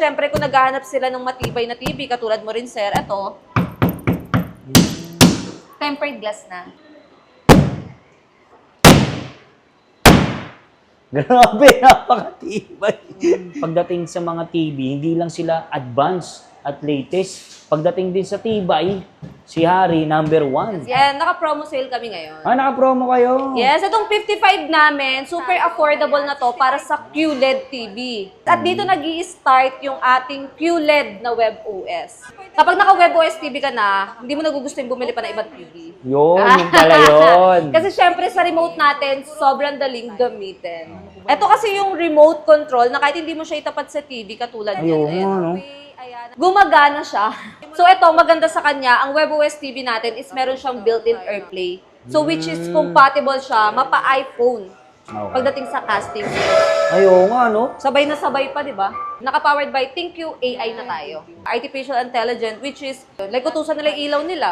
Siyempre, kung naghahanap sila ng matibay na TV, katulad mo rin, sir, ito, tempered glass na. Grabe, napakatibay. Pagdating sa mga TV, hindi lang sila advanced at latest. Pagdating din sa tibay, si Harry, #1. Yan, naka-promo sale kami ngayon. Ah, naka-promo kayo. Yes, itong 55 namin, super affordable na to para sa QLED TV. At dito nag-i-start yung ating QLED na WebOS. Kapag naka-WebOS TV ka na, hindi mo nagugustuhin bumili pa ng ibang TV. Yun pala yun. Kasi syempre sa remote natin, sobrang daling gamitin. Ito kasi yung remote control na kahit hindi mo siya itapat sa TV, katulad Ayun, yan. ano? Ayan. Gumagana siya. So ito, maganda sa kanya, ang WebOS TV natin is meron siyang built-in AirPlay. So which is compatible siya, mapa-iPhone. Okay. Pagdating sa casting. Ayun nga, no? Sabay na sabay pa, di ba? Naka-powered by ThinQ AI na tayo. Artificial Intelligence, which is, like, utusan nila yung ilaw nila.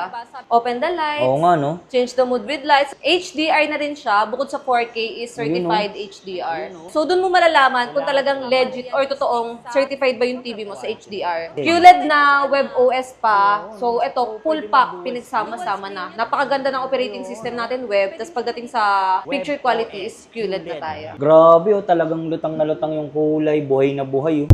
Open the lights. Oo nga, no? Change the mood with lights. HDR na rin siya. Bukod sa 4K is certified HDR. So, dun mo malalaman kung talagang legit or totoong certified ba yung TV mo sa HDR. QLED na, WebOS pa. So, ito, full pack, pinagsama-sama na. Napakaganda ng operating system natin, web. Tapos pagdating sa picture quality is QLED na tayo. Grabe, oh, talagang lutang na lutang yung kulay, buhay na buhay, oh.